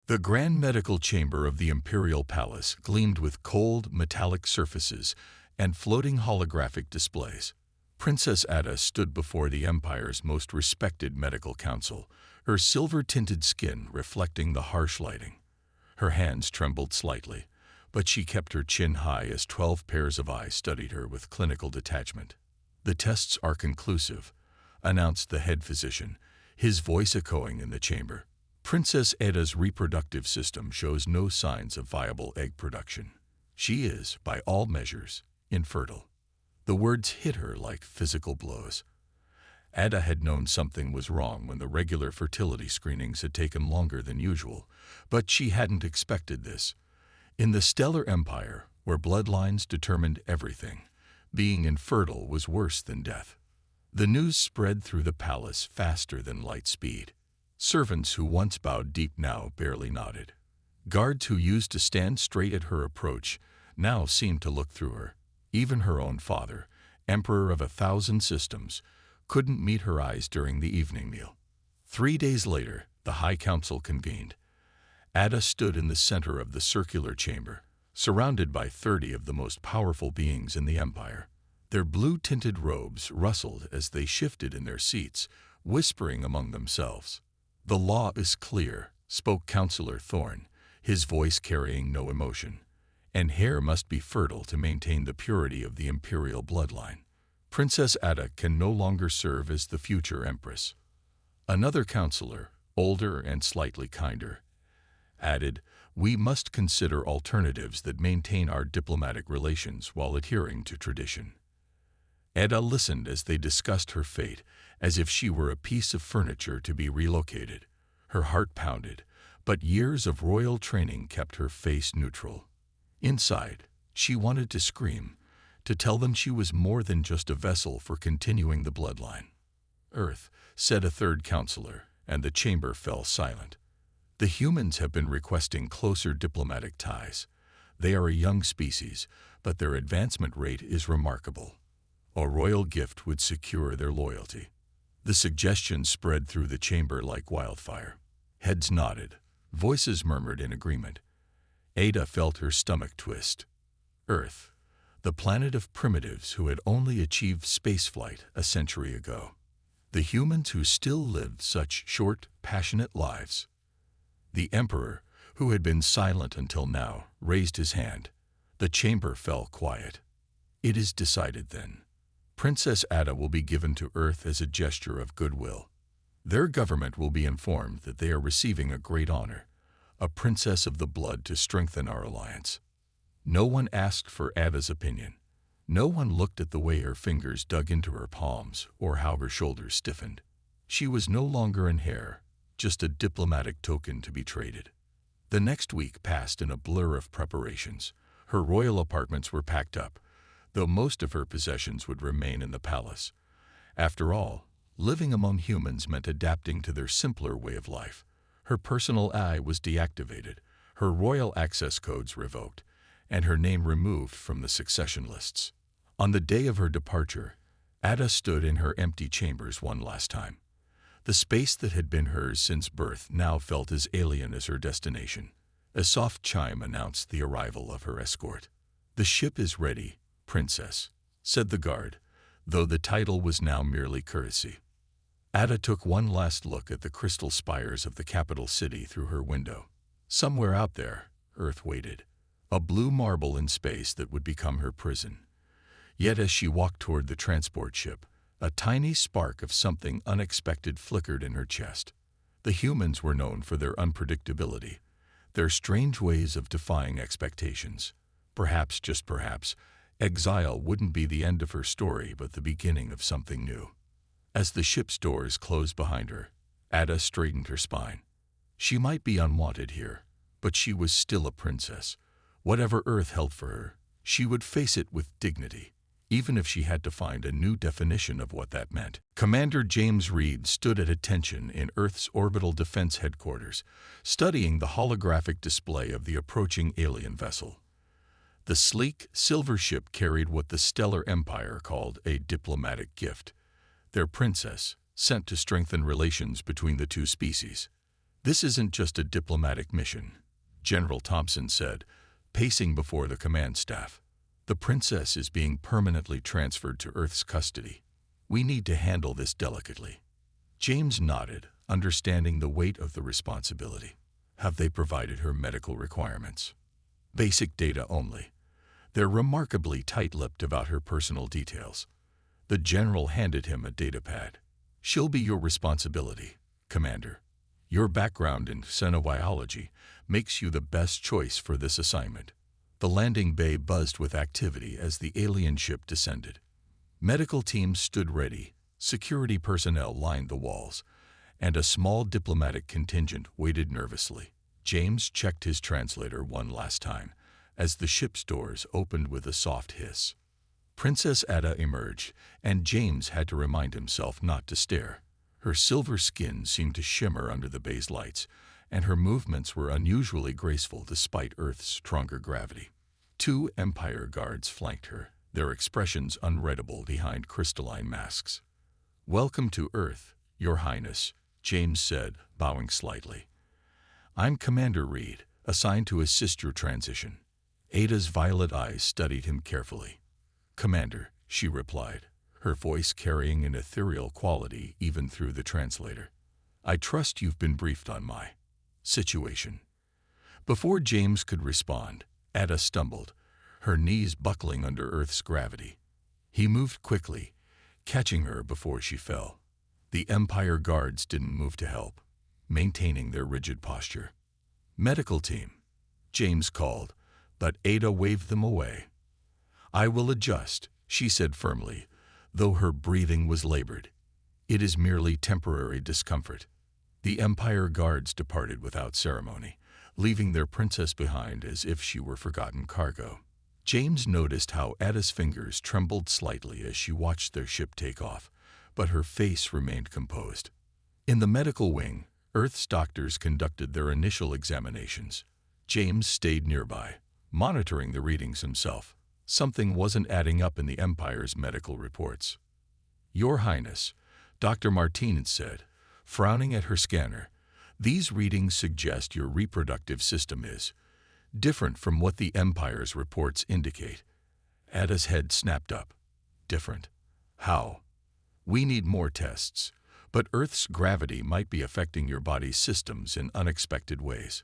The grand medical chamber of the Imperial Palace gleamed with cold, metallic surfaces and floating holographic displays. Princess Ada stood before the Empire's most respected medical council, her silver-tinted skin reflecting the harsh lighting. Her hands trembled slightly, but she kept her chin high as 12 pairs of eyes studied her with clinical detachment. "The tests are conclusive," announced the head physician, his voice echoing in the chamber. "Princess Ada's reproductive system shows no signs of viable egg production. She is, by all measures, infertile." The words hit her like physical blows. Ada had known something was wrong when the regular fertility screenings had taken longer than usual, but she hadn't expected this. In the Stellar Empire, where bloodlines determined everything, being infertile was worse than death. The news spread through the palace faster than light speed. Servants who once bowed deep now barely nodded. Guards who used to stand straight at her approach now seemed to look through her. Even her own father, Emperor of 1,000 systems, couldn't meet her eyes during the evening meal. 3 days later, the High Council convened. Ada stood in the center of the circular chamber, surrounded by 30 of the most powerful beings in the Empire. Their blue-tinted robes rustled as they shifted in their seats, whispering among themselves. "The law is clear," spoke Councillor Thorn, his voice carrying no emotion. "And Heir must be fertile to maintain the purity of the imperial bloodline. Princess Ada can no longer serve as the future empress." Another councillor, older and slightly kinder, added, "We must consider alternatives that maintain our diplomatic relations while adhering to tradition." Ada listened as they discussed her fate, as if she were a piece of furniture to be relocated. Her heart pounded, but years of royal training kept her face neutral. Inside, she wanted to scream, to tell them she was more than just a vessel for continuing the bloodline. "Earth," said a third counselor, and the chamber fell silent. "The humans have been requesting closer diplomatic ties. They are a young species, but their advancement rate is remarkable. A royal gift would secure their loyalty." The suggestion spread through the chamber like wildfire. Heads nodded, voices murmured in agreement. Ada felt her stomach twist. Earth, the planet of primitives who had only achieved spaceflight a century ago. The humans who still lived such short, passionate lives. The Emperor, who had been silent until now, raised his hand. The chamber fell quiet. "It is decided then. Princess Ada will be given to Earth as a gesture of goodwill. Their government will be informed that they are receiving a great honor, a princess of the blood to strengthen our alliance." No one asked for Ada's opinion. No one looked at the way her fingers dug into her palms or how her shoulders stiffened. She was no longer an heir, just a diplomatic token to be traded. The next week passed in a blur of preparations. Her royal apartments were packed up, though most of her possessions would remain in the palace. After all, living among humans meant adapting to their simpler way of life. Her personal eye was deactivated, her royal access codes revoked, and her name removed from the succession lists. On the day of her departure, Ada stood in her empty chambers one last time. The space that had been hers since birth now felt as alien as her destination. A soft chime announced the arrival of her escort. "The ship is ready, Princess," said the guard, though the title was now merely courtesy. Ada took one last look at the crystal spires of the capital city through her window. Somewhere out there, Earth waited, a blue marble in space that would become her prison. Yet as she walked toward the transport ship, a tiny spark of something unexpected flickered in her chest. The humans were known for their unpredictability, their strange ways of defying expectations. Perhaps, just perhaps, exile wouldn't be the end of her story but the beginning of something new. As the ship's doors closed behind her, Ada straightened her spine. She might be unwanted here, but she was still a princess. Whatever Earth held for her, she would face it with dignity, even if she had to find a new definition of what that meant. Commander James Reed stood at attention in Earth's orbital defense headquarters, studying the holographic display of the approaching alien vessel. The sleek, silver ship carried what the Stellar Empire called a diplomatic gift, their princess, sent to strengthen relations between the two species. "This isn't just a diplomatic mission," General Thompson said, pacing before the command staff. "The princess is being permanently transferred to Earth's custody. We need to handle this delicately." James nodded, understanding the weight of the responsibility. "Have they provided her medical requirements?" "Basic data only. They're remarkably tight-lipped about her personal details." The general handed him a datapad. "She'll be your responsibility, Commander. Your background in xenobiology makes you the best choice for this assignment." The landing bay buzzed with activity as the alien ship descended. Medical teams stood ready, security personnel lined the walls, and a small diplomatic contingent waited nervously. James checked his translator one last time as the ship's doors opened with a soft hiss. Princess Ada emerged, and James had to remind himself not to stare. Her silver skin seemed to shimmer under the bay's lights, and her movements were unusually graceful despite Earth's stronger gravity. 2 Empire guards flanked her, their expressions unreadable behind crystalline masks. "Welcome to Earth, Your Highness," James said, bowing slightly. "I'm Commander Reed, assigned to assist your transition." Ada's violet eyes studied him carefully. "Commander," she replied, her voice carrying an ethereal quality even through the translator. "I trust you've been briefed on my situation." Before James could respond, Ada stumbled, her knees buckling under Earth's gravity. He moved quickly, catching her before she fell. The Empire guards didn't move to help, maintaining their rigid posture. "Medical team," James called, but Ada waved them away. "I will adjust," she said firmly, though her breathing was labored. "It is merely temporary discomfort." The Empire guards departed without ceremony, leaving their princess behind as if she were forgotten cargo. James noticed how Ada's fingers trembled slightly as she watched their ship take off, but her face remained composed. In the medical wing, Earth's doctors conducted their initial examinations. James stayed nearby, monitoring the readings himself. Something wasn't adding up in the Empire's medical reports. "Your Highness," Dr. Martinez said, frowning at her scanner, "these readings suggest your reproductive system is different from what the Empire's reports indicate." Ada's head snapped up. "Different? How?" "We need more tests, but Earth's gravity might be affecting your body's systems in unexpected ways.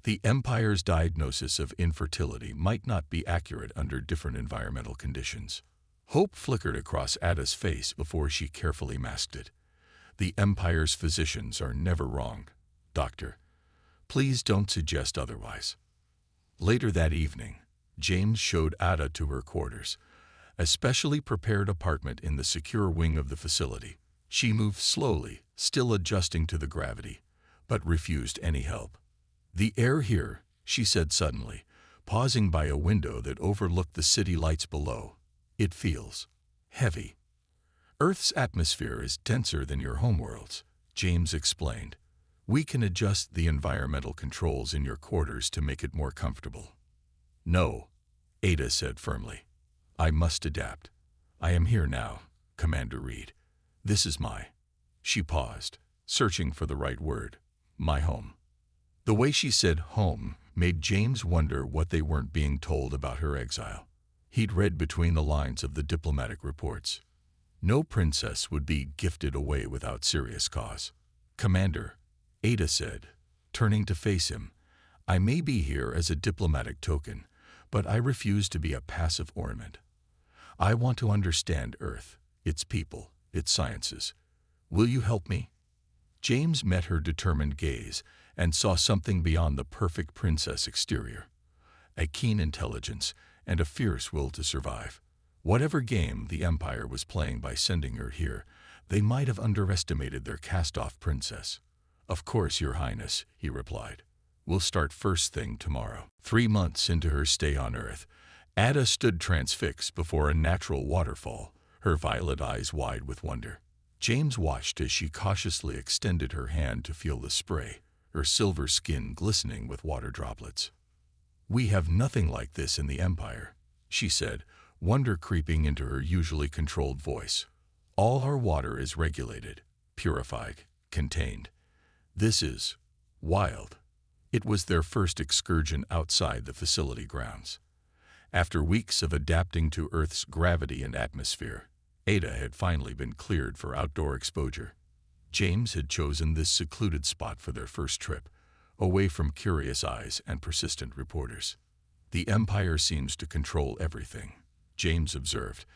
The Empire's diagnosis of infertility might not be accurate under different environmental conditions." Hope flickered across Ada's face before she carefully masked it. "The Empire's physicians are never wrong, Doctor. Please don't suggest otherwise." Later that evening, James showed Ada to her quarters, a specially prepared apartment in the secure wing of the facility. She moved slowly, still adjusting to the gravity, but refused any help. "The air here," she said suddenly, pausing by a window that overlooked the city lights below. "It feels heavy." "Earth's atmosphere is denser than your homeworld's," James explained. "We can adjust the environmental controls in your quarters to make it more comfortable." "No," Ada said firmly. "I must adapt. I am here now, Commander Reed. This is my—" She paused, searching for the right word. "My home." The way she said home made James wonder what they weren't being told about her exile. He'd read between the lines of the diplomatic reports. No princess would be gifted away without serious cause. "Commander," Ada said, turning to face him, "I may be here as a diplomatic token, but I refuse to be a passive ornament. I want to understand Earth, its people, its sciences. Will you help me?" James met her determined gaze and saw something beyond the perfect princess exterior. A keen intelligence and a fierce will to survive. Whatever game the Empire was playing by sending her here, they might have underestimated their cast-off princess. "Of course, Your Highness," he replied. "We'll start first thing tomorrow." 3 months into her stay on Earth, Ada stood transfixed before a natural waterfall, her violet eyes wide with wonder. James watched as she cautiously extended her hand to feel the spray, her silver skin glistening with water droplets. "We have nothing like this in the Empire," she said, wonder creeping into her usually controlled voice. "All our water is regulated, purified, contained. This is Wild. It was their first excursion outside the facility grounds. After weeks of adapting to Earth's gravity and atmosphere, Ada had finally been cleared for outdoor exposure. James had chosen this secluded spot for their first trip, away from curious eyes and persistent reporters. The Empire seems to control everything, James observed,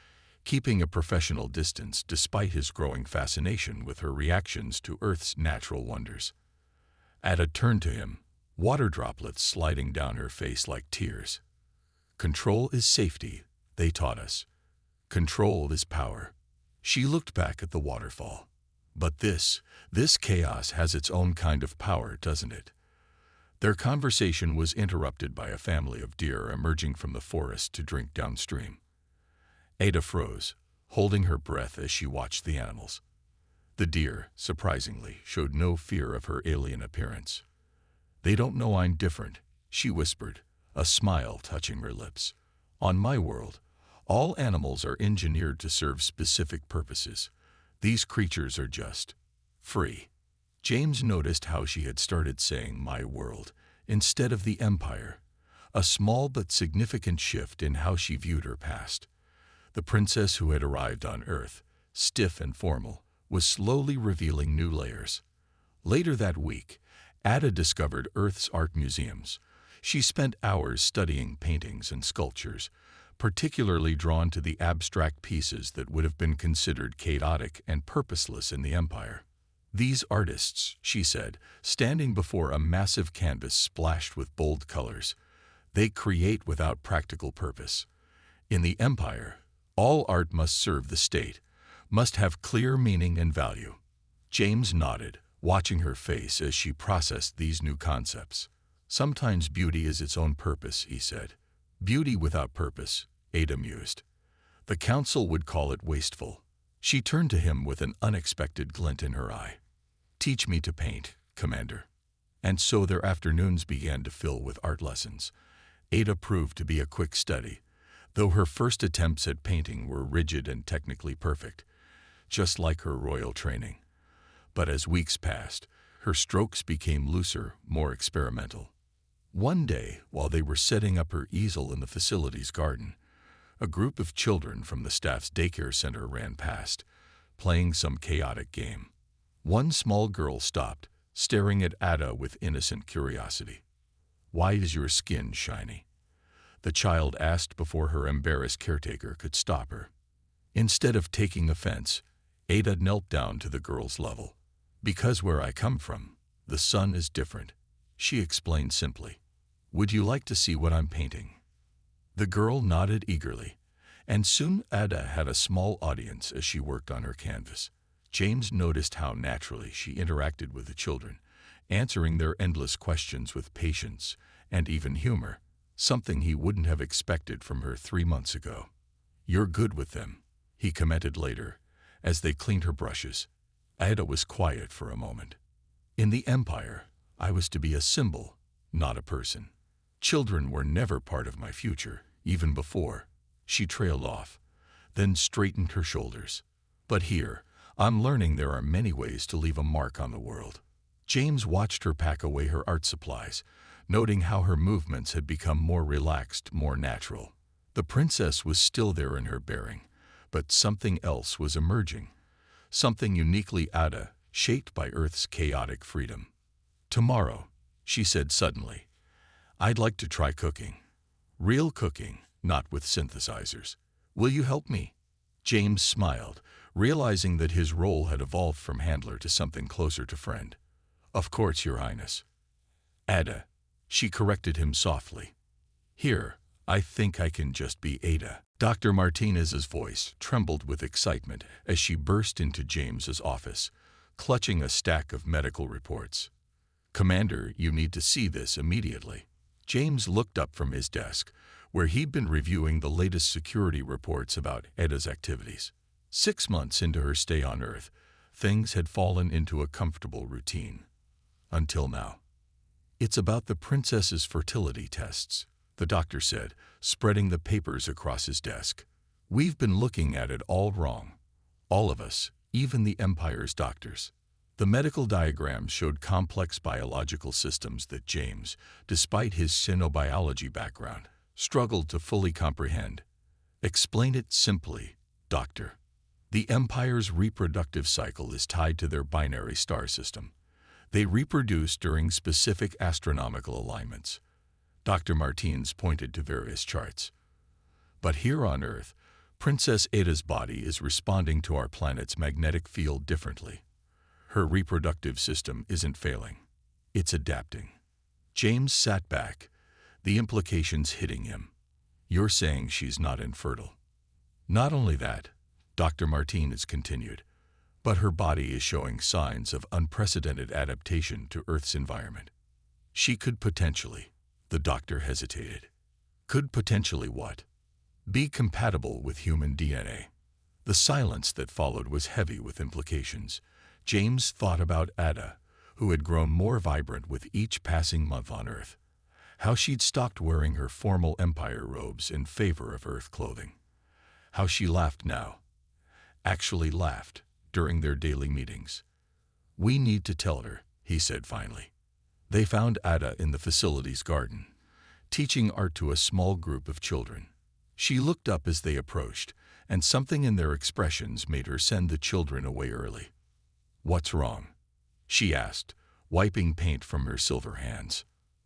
keeping a professional distance despite his growing fascination with her reactions to Earth's natural wonders. Ada turned to him, water droplets sliding down her face like tears. Control is safety, they taught us. Control is power. She looked back at the waterfall. But this chaos has its own kind of power, doesn't it? Their conversation was interrupted by a family of deer emerging from the forest to drink downstream. Ada froze, holding her breath as she watched the animals. The deer, surprisingly, showed no fear of her alien appearance. "They don't know I'm different," she whispered, a smile touching her lips. "On my world, all animals are engineered to serve specific purposes. These creatures are just free." James noticed how she had started saying "my world" instead of the Empire, a small but significant shift in how she viewed her past. The princess who had arrived on Earth, stiff and formal, was slowly revealing new layers. Later that week, Ada discovered Earth's art museums. She spent hours studying paintings and sculptures, particularly drawn to the abstract pieces that would have been considered chaotic and purposeless in the Empire. "These artists," she said, standing before a massive canvas splashed with bold colors, "they create without practical purpose. In the Empire, all art must serve the state, must have clear meaning and value." James nodded, watching her face as she processed these new concepts. "Sometimes beauty is its own purpose," he said. "Beauty without purpose," Ada mused. "The council would call it wasteful." She turned to him with an unexpected glint in her eye. "Teach me to paint, Commander." And so their afternoons began to fill with art lessons. Ada proved to be a quick study, though her first attempts at painting were rigid and technically perfect, just like her royal training. But as weeks passed, her strokes became looser, more experimental. One day, while they were setting up her easel in the facility's garden, a group of children from the staff's daycare center ran past, playing some chaotic game. One small girl stopped, staring at Ada with innocent curiosity. "Why is your skin shiny?" the child asked before her embarrassed caretaker could stop her. Instead of taking offense, Ada knelt down to the girl's level. "Because where I come from, the sun is different," she explained simply. "Would you like to see what I'm painting?" The girl nodded eagerly, and soon Ada had a small audience as she worked on her canvas. James noticed how naturally she interacted with the children, answering their endless questions with patience and even humor, something he wouldn't have expected from her 3 months ago. "You're good with them," he commented later, as they cleaned her brushes. Ada was quiet for a moment. "In the Empire, I was to be a symbol, not a person. Children were never part of my future, even before." She trailed off, then straightened her shoulders. "But here, I'm learning there are many ways to leave a mark on the world." James watched her pack away her art supplies, noting how her movements had become more relaxed, more natural. The princess was still there in her bearing, but something else was emerging. Something uniquely Ada, shaped by Earth's chaotic freedom. "Tomorrow," she said suddenly, "I'd like to try cooking. Real cooking, not with synthesizers. Will you help me?" James smiled, realizing that his role had evolved from handler to something closer to friend. "Of course, Your Highness." "Ada," she corrected him softly. "Here, I think I can just be Ada." Dr. Martinez's voice trembled with excitement as she burst into James's office, clutching a stack of medical reports. "Commander, you need to see this immediately." James looked up from his desk, where he'd been reviewing the latest security reports about Ada's activities. 6 months into her stay on Earth, things had fallen into a comfortable routine. Until now. "It's about the princess's fertility tests," the doctor said, spreading the papers across his desk. "We've been looking at it all wrong. All of us, even the Empire's doctors." The medical diagrams showed complex biological systems that James, despite his xenobiology background, struggled to fully comprehend. Explain it simply, Doctor. The Empire's reproductive cycle is tied to their binary star system. They reproduce during specific astronomical alignments. Dr. Martins pointed to various charts. But here on Earth, Princess Ada's body is responding to our planet's magnetic field differently. Her reproductive system isn't failing. It's adapting. James sat back, the implications hitting him. You're saying she's not infertile. Not only that, Dr. Martinez continued, but her body is showing signs of unprecedented adaptation to Earth's environment. She could potentially, the doctor hesitated. Could potentially what? Be compatible with human DNA. The silence that followed was heavy with implications. James thought about Ada, who had grown more vibrant with each passing month on Earth. How she'd stopped wearing her formal Empire robes in favor of Earth clothing. How she laughed now. Actually laughed during their daily meetings. We need to tell her, he said finally. They found Ada in the facility's garden, teaching art to a small group of children. She looked up as they approached, and something in their expressions made her send the children away early. What's wrong? She asked, wiping paint from her silver hands.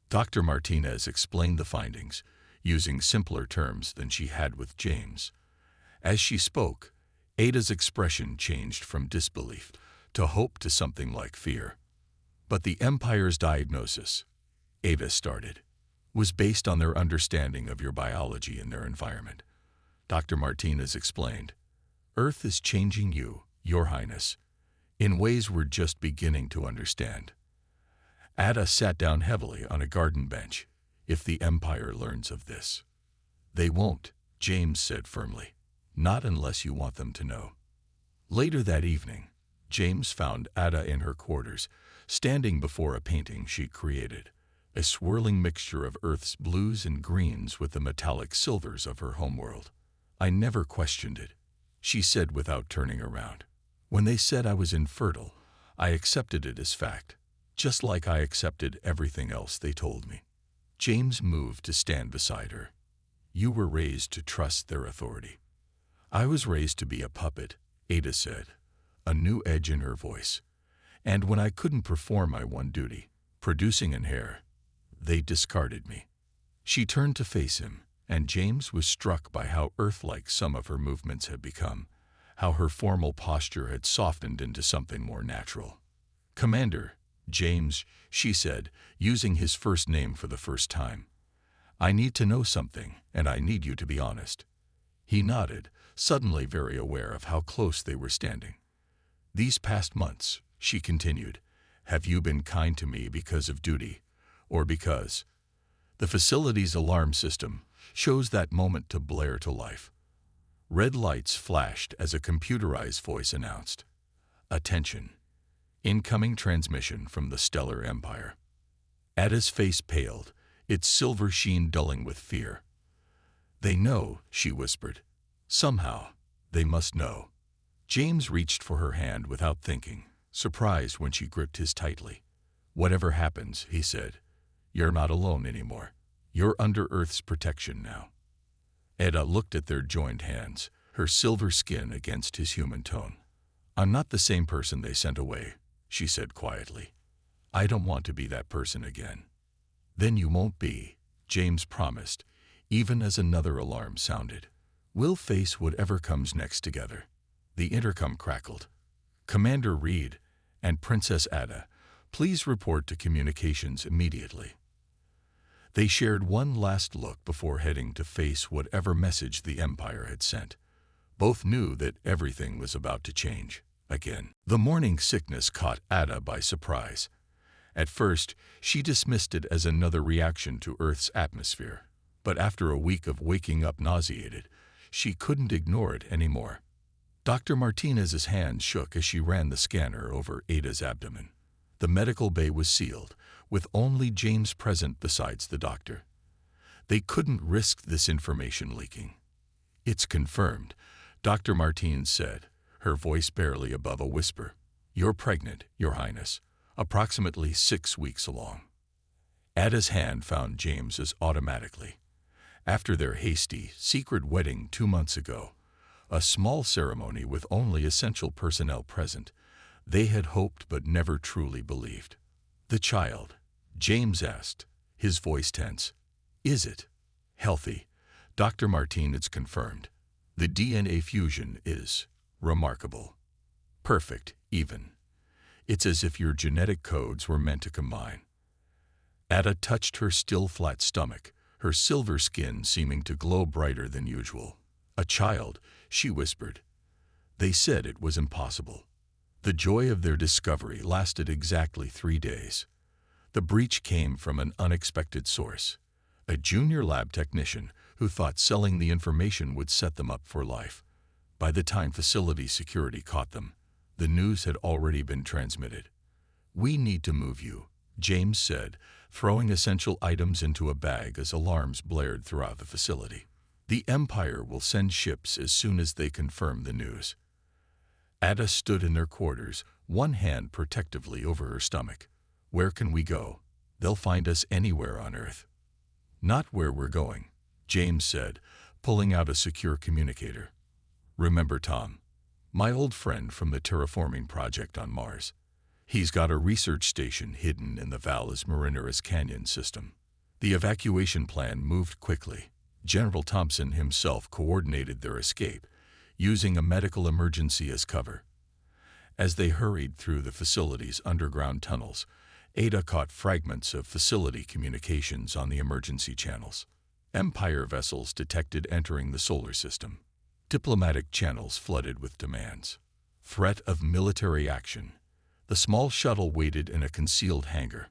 Dr. Martinez explained the findings, using simpler terms than she had with James. As she spoke, Ada's expression changed from disbelief to hope to something like fear. But the Empire's diagnosis, Ada started, was based on their understanding of your biology and their environment. Dr. Martinez explained, Earth is changing you, Your Highness, in ways we're just beginning to understand. Ada sat down heavily on a garden bench. If the Empire learns of this. They won't, James said firmly. Not unless you want them to know. Later that evening, James found Ada in her quarters, standing before a painting she'd created, a swirling mixture of Earth's blues and greens with the metallic silvers of her homeworld. I never questioned it, she said without turning around. When they said I was infertile, I accepted it as fact, just like I accepted everything else they told me. James moved to stand beside her. You were raised to trust their authority. I was raised to be a puppet, Ada said, a new edge in her voice. And when I couldn't perform my one duty, producing an heir, they discarded me. She turned to face him, and James was struck by how Earth-like some of her movements had become, how her formal posture had softened into something more natural. Commander, James, she said, using his first name for the first time. I need to know something, and I need you to be honest. He nodded, suddenly very aware of how close they were standing. These past months, she continued, have you been kind to me because of duty, or because the facility's alarm system shows that moment to blare to life? Red lights flashed as a computerized voice announced, Attention. Incoming transmission from the Stellar Empire. Ada's face paled, its silver sheen dulling with fear. They know, she whispered. Somehow, they must know. James reached for her hand without thinking, surprised when she gripped his tightly. Whatever happens, he said, you're not alone anymore. You're under Earth's protection now. Ada looked at their joined hands, her silver skin against his human tone. I'm not the same person they sent away, she said quietly. I don't want to be that person again. Then you won't be, James promised, even as another alarm sounded. We'll face whatever comes next together. The intercom crackled. Commander Reed and Princess Ada, please report to communications immediately. They shared one last look before heading to face whatever message the Empire had sent. Both knew that everything was about to change. Again. The morning sickness caught Ada by surprise. At first, she dismissed it as another reaction to Earth's atmosphere. But after a week of waking up nauseated, she couldn't ignore it anymore. Dr. Martinez's hand shook as she ran the scanner over Ada's abdomen. The medical bay was sealed, with only James present besides the doctor. They couldn't risk this information leaking. It's confirmed, Dr. Martinez said, her voice barely above a whisper. You're pregnant, Your Highness, approximately 6 weeks along. Ada's hand found James's automatically. After their hasty, secret wedding 2 months ago, a small ceremony with only essential personnel present, they had hoped but never truly believed. The child, James asked, his voice tense. Is it healthy? Dr. Martinez confirmed. The DNA fusion is remarkable. Perfect, even. It's as if your genetic codes were meant to combine. Ada touched her still flat stomach, her silver skin seeming to glow brighter than usual. A child, she whispered. They said it was impossible. The joy of their discovery lasted exactly 3 days. The breach came from an unexpected source, a junior lab technician who thought selling the information would set them up for life. By the time facility security caught them, the news had already been transmitted. We need to move you, James said, throwing essential items into a bag as alarms blared throughout the facility. The Empire will send ships as soon as they confirm the news. Ada stood in their quarters, one hand protectively over her stomach. Where can we go? They'll find us anywhere on Earth. Not where we're going, James said, pulling out a secure communicator. Remember Tom, my old friend from the terraforming project on Mars. He's got a research station hidden in the Valles Marineris Canyon system. The evacuation plan moved quickly. General Thompson himself coordinated their escape, using a medical emergency as cover. As they hurried through the facility's underground tunnels, Ada caught fragments of facility communications on the emergency channels. Empire vessels detected entering the solar system. Diplomatic channels flooded with demands. Threat of military action. The small shuttle waited in a concealed hangar.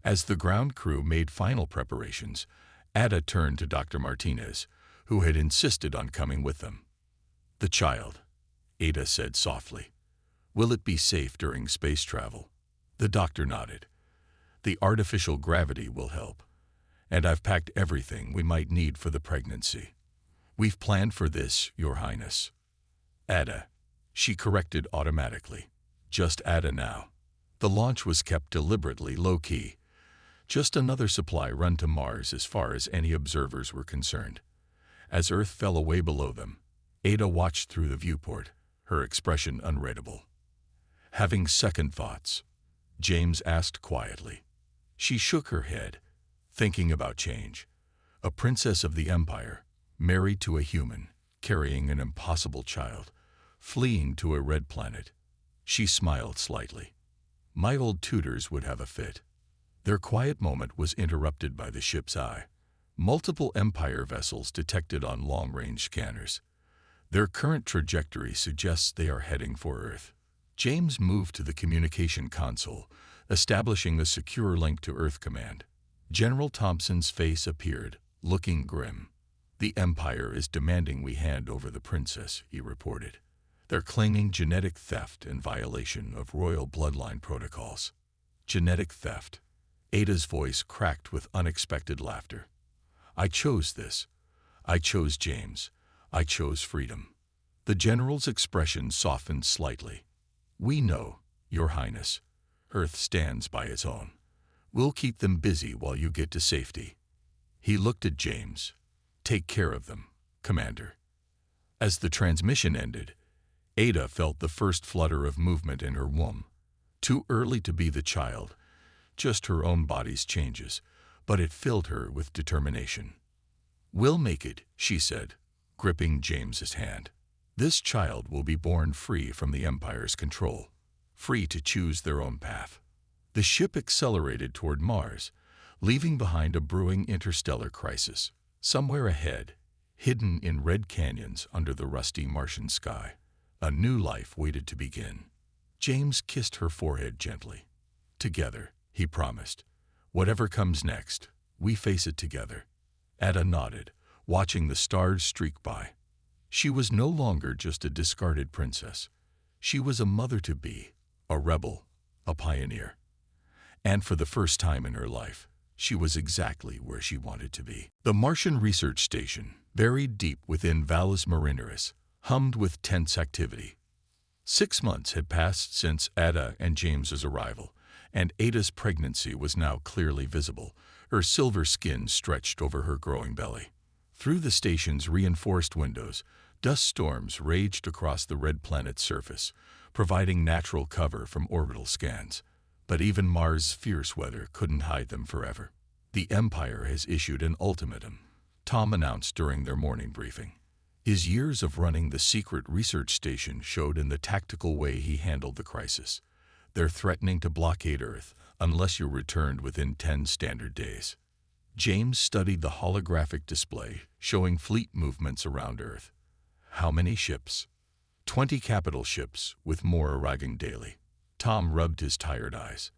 As the ground crew made final preparations, Ada turned to Dr. Martinez, who had insisted on coming with them. The child, Ada said softly. Will it be safe during space travel? The doctor nodded. The artificial gravity will help. And I've packed everything we might need for the pregnancy. We've planned for this, Your Highness. Ada, she corrected automatically. Just Ada now. The launch was kept deliberately low-key. Just another supply run to Mars as far as any observers were concerned. As Earth fell away below them, Ada watched through the viewport, her expression unreadable. Having second thoughts, James asked quietly. She shook her head, thinking about change. A princess of the Empire, married to a human, carrying an impossible child, fleeing to a red planet. She smiled slightly. My old tutors would have a fit. Their quiet moment was interrupted by the ship's eye. Multiple Empire vessels detected on long-range scanners. Their current trajectory suggests they are heading for Earth. James moved to the communication console, establishing a secure link to Earth Command. General Thompson's face appeared, looking grim. The Empire is demanding we hand over the princess, he reported. They're claiming genetic theft in violation of royal bloodline protocols. Genetic theft. Ada's voice cracked with unexpected laughter. I chose this. I chose James. I chose freedom. The general's expression softened slightly. We know, Your Highness. Earth stands by its own. We'll keep them busy while you get to safety. He looked at James. Take care of them, Commander. As the transmission ended, Ada felt the first flutter of movement in her womb. Too early to be the child, just her own body's changes, but it filled her with determination. We'll make it, she said, gripping James's hand. This child will be born free from the Empire's control, free to choose their own path. The ship accelerated toward Mars, leaving behind a brewing interstellar crisis. Somewhere ahead, hidden in red canyons under the rusty Martian sky, a new life waited to begin. James kissed her forehead gently. Together, he promised. Whatever comes next, we face it together. Ada nodded, watching the stars streak by. She was no longer just a discarded princess. She was a mother-to-be, a rebel, a pioneer. And for the first time in her life, she was exactly where she wanted to be. The Martian research station, buried deep within Valles Marineris, hummed with tense activity. 6 months had passed since Ada and James's arrival, and Ada's pregnancy was now clearly visible, her silver skin stretched over her growing belly. Through the station's reinforced windows, dust storms raged across the red planet's surface, providing natural cover from orbital scans. But even Mars' fierce weather couldn't hide them forever. The Empire has issued an ultimatum, Tom announced during their morning briefing. His years of running the secret research station showed in the tactical way he handled the crisis. They're threatening to blockade Earth unless you're returned within 10 standard days. James studied the holographic display showing fleet movements around Earth. How many ships? 20 capital ships, with more arriving daily. Tom rubbed his tired eyes.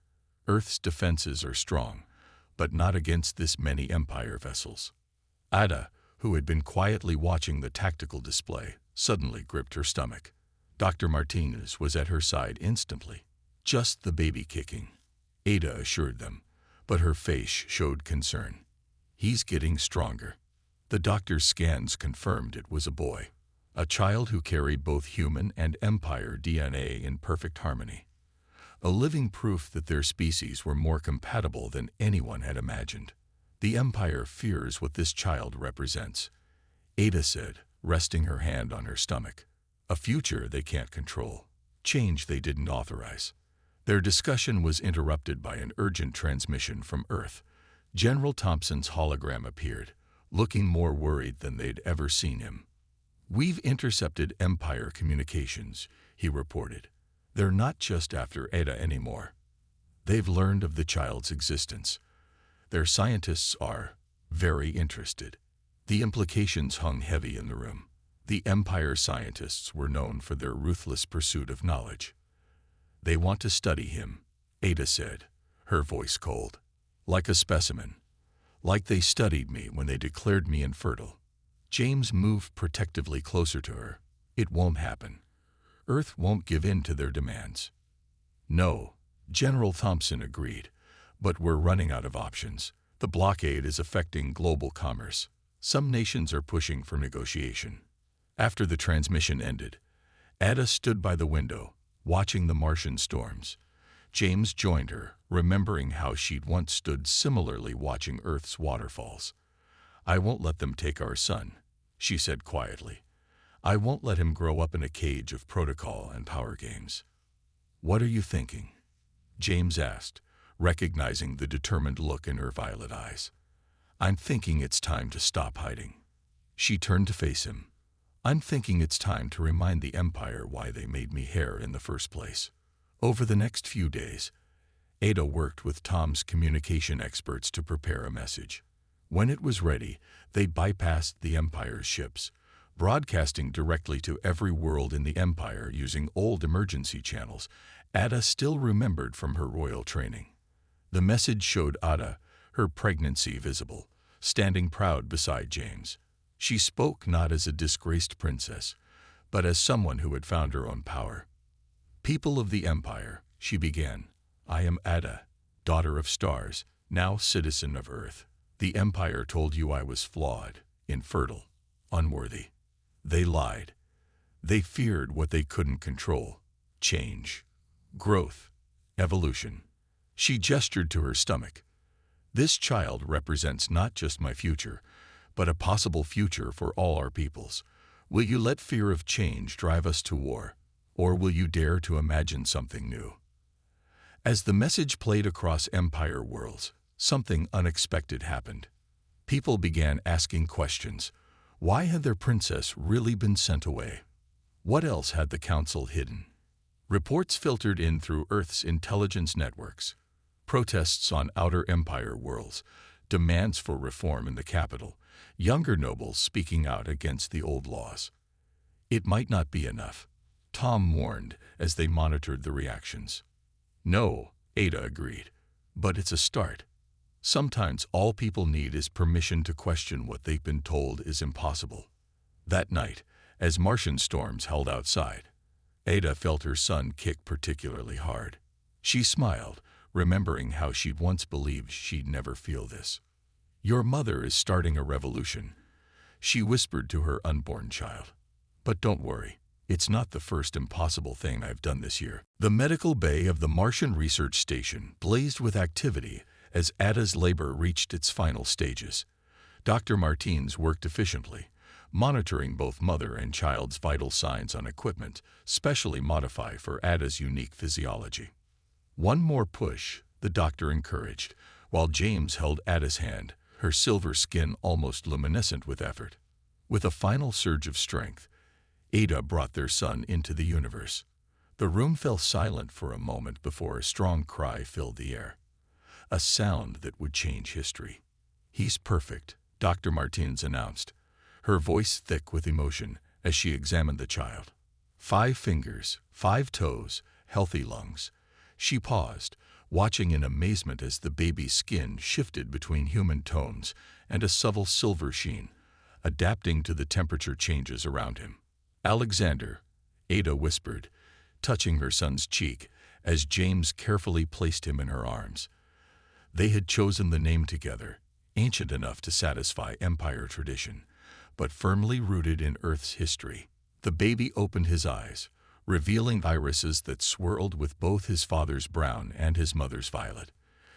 Earth's defenses are strong, but not against this many Empire vessels. Ada, who had been quietly watching the tactical display, suddenly gripped her stomach. Dr. Martinez was at her side instantly. Just the baby kicking, Ada assured them, but her face showed concern. He's getting stronger. The doctor's scans confirmed it was a boy, a child who carried both human and Empire DNA in perfect harmony. A living proof that their species were more compatible than anyone had imagined. The Empire fears what this child represents, Ada said, resting her hand on her stomach. A future they can't control, change they didn't authorize. Their discussion was interrupted by an urgent transmission from Earth. General Thompson's hologram appeared, looking more worried than they'd ever seen him. "We've intercepted Empire communications," he reported. "They're not just after Ada anymore. They've learned of the child's existence. Their scientists are very interested." The implications hung heavy in the room. The Empire scientists were known for their ruthless pursuit of knowledge. "They want to study him," Ada said, her voice cold. "Like a specimen. Like they studied me when they declared me infertile." James moved protectively closer to her. "It won't happen. Earth won't give in to their demands." "No," General Thompson agreed, "but we're running out of options. The blockade is affecting global commerce. Some nations are pushing for negotiation." After the transmission ended, Ada stood by the window, watching the Martian storms. James joined her, remembering how she'd once stood similarly watching Earth's waterfalls. "I won't let them take our son," she said quietly. "I won't let him grow up in a cage of protocol and power games." "What are you thinking?" James asked, recognizing the determined look in her violet eyes. "I'm thinking it's time to stop hiding." She turned to face him. "I'm thinking it's time to remind the Empire why they made me Heir in the first place." Over the next few days, Ada worked with Tom's communication experts to prepare a message. When it was ready, they bypassed the Empire's ships, broadcasting directly to every world in the Empire using old emergency channels Ada still remembered from her royal training. The message showed Ada, her pregnancy visible, standing proud beside James. She spoke not as a disgraced princess, but as someone who had found her own power. "People of the Empire," she began, "I am Ada, daughter of stars, now citizen of Earth. The Empire told you I was flawed, infertile, unworthy. They lied. They feared what they couldn't control: change, growth, evolution." She gestured to her stomach. "This child represents not just my future, but a possible future for all our peoples. Will you let fear of change drive us to war, or will you dare to imagine something new?" As the message played across Empire worlds, something unexpected happened. People began asking questions. Why had their princess really been sent away? What else had the Council hidden? Reports filtered in through Earth's intelligence networks. Protests on outer Empire worlds, demands for reform in the capital, younger nobles speaking out against the old laws. It might not be enough, Tom warned as they monitored the reactions. "No," Ada agreed, "but it's a start. Sometimes all people need is permission to question what they've been told is impossible." That night, as Martian storms held outside, Ada felt her son kick particularly hard. She smiled, remembering how she'd once believed she'd never feel this. "Your mother is starting a revolution," she whispered to her unborn child. "But don't worry, It's not the first impossible thing I've done this year. The medical bay of the Martian Research Station blazed with activity as Ada's labor reached its final stages. Dr. Martins worked efficiently, monitoring both mother and child's vital signs on equipment specially modified for Ada's unique physiology. One more push, the doctor encouraged, while James held Ada's hand, her silver skin almost luminescent with effort. With a final surge of strength, Ada brought their son into the universe. The room fell silent for a moment before a strong cry filled the air. A sound that would change history. "He's perfect," Dr. Martins announced, her voice thick with emotion as she examined the child. 5 fingers, 5 toes, healthy lungs. She paused, watching in amazement as the baby's skin shifted between human tones and a subtle silver sheen, adapting to the temperature changes around him. "Alexander," Ada whispered, touching her son's cheek as James carefully placed him in her arms. They had chosen the name together, ancient enough to satisfy Empire tradition, but firmly rooted in Earth's history. The baby opened his eyes, revealing irises that swirled with both his father's brown and his mother's violet.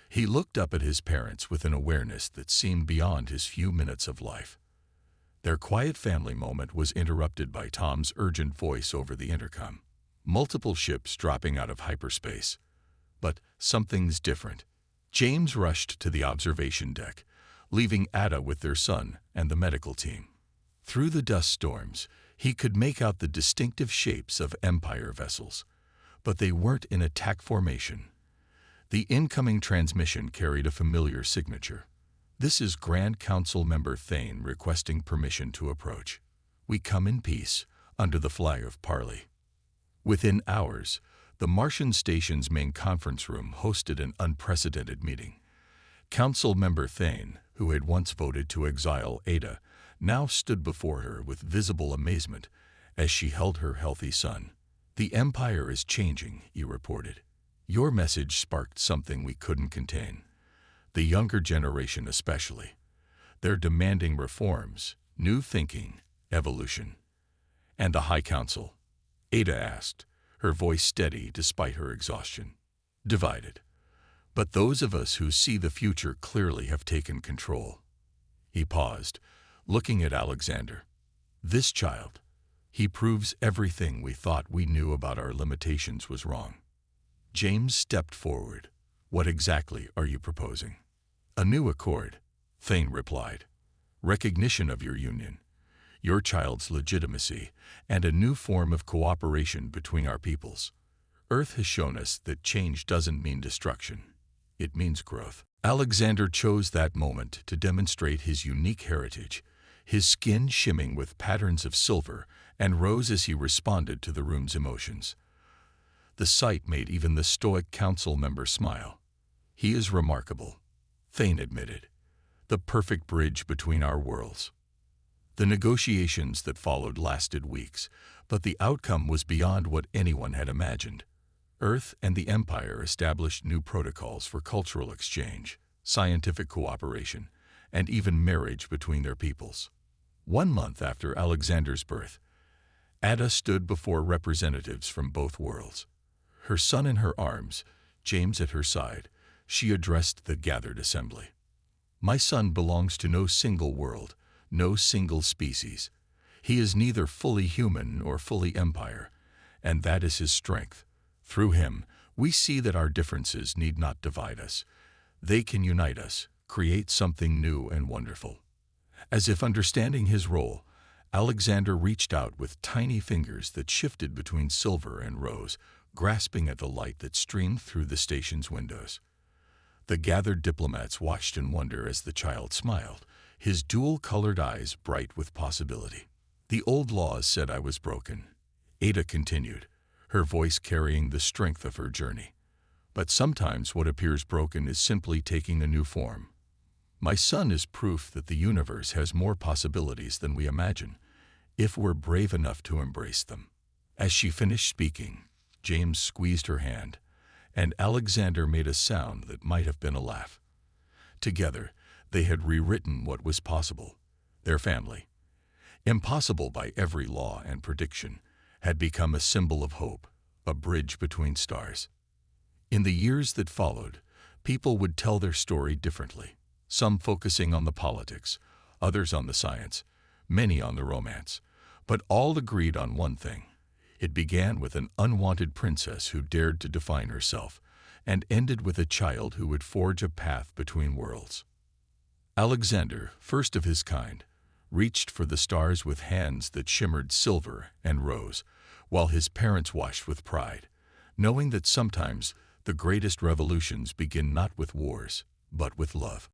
He looked up at his parents with an awareness that seemed beyond his few minutes of life. Their quiet family moment was interrupted by Tom's urgent voice over the intercom. "Multiple ships dropping out of hyperspace. But something's different." James rushed to the observation deck, leaving Ada with their son and the medical team. Through the dust storms, he could make out the distinctive shapes of Empire vessels, but they weren't in attack formation. The incoming transmission carried a familiar signature. "This is Grand Council Member Thane requesting permission to approach. We come in peace, under the flag of parley." Within hours, the Martian station's main conference room hosted an unprecedented meeting. Council Member Thane, who had once voted to exile Ada, now stood before her with visible amazement as she held her healthy son. "The Empire is changing," he reported. "Your message sparked something we couldn't contain. The younger generation especially. They're demanding reforms, new thinking, evolution." "And the High Council?" Ada asked, her voice steady despite her exhaustion. "Divided. But those of us who see the future clearly have taken control." He paused, looking at Alexander. "This child, he proves everything we thought we knew about our limitations was wrong." James stepped forward. "What exactly are you proposing?" "A new accord," Thane replied. "Recognition of your union, your child's legitimacy, and a new form of cooperation between our peoples. Earth has shown us that change doesn't mean destruction. It means growth." Alexander chose that moment to demonstrate his unique heritage, his skin shimmering with patterns of silver, and rose as he responded to the room's emotions. The sight made even the stoic council member smile. "He is remarkable," Thane admitted. "The perfect bridge between our worlds." The negotiations that followed lasted weeks, but the outcome was beyond what anyone had imagined. Earth and the Empire established new protocols for cultural exchange, scientific cooperation, and even marriage between their peoples. 1 month after Alexander's birth, Ada stood before representatives from both worlds. Her son in her arms, James at her side, she addressed the gathered assembly. "My son belongs to no single world, no single species. He is neither fully human nor fully Empire, and that is his strength. Through him, we see that our differences need not divide us. They can unite us, create something new and wonderful." As if understanding his role, Alexander reached out with tiny fingers that shifted between silver and rose, grasping at the light that streamed through the station's windows. The gathered diplomats watched in wonder as the child smiled, his dual-colored eyes bright with possibility. "The old laws said I was broken," Ada continued, her voice carrying the strength of her journey. "But sometimes what appears broken is simply taking a new form. My son is proof that the universe has more possibilities than we imagine, if we're brave enough to embrace them." As she finished speaking, James squeezed her hand, and Alexander made a sound that might have been a laugh. Together, they had rewritten what was possible, their family. Impossible by every law and prediction, had become a symbol of hope, a bridge between stars. In the years that followed, people would tell their story differently, some focusing on the politics, others on the science, many on the romance, but all agreed on one thing. It began with an unwanted princess who dared to define herself, and ended with a child who would forge a path between worlds. Alexander, first of his kind, reached for the stars with hands that shimmered silver and rose, while his parents watched with pride, knowing that sometimes the greatest revolutions begin not with wars, but with love.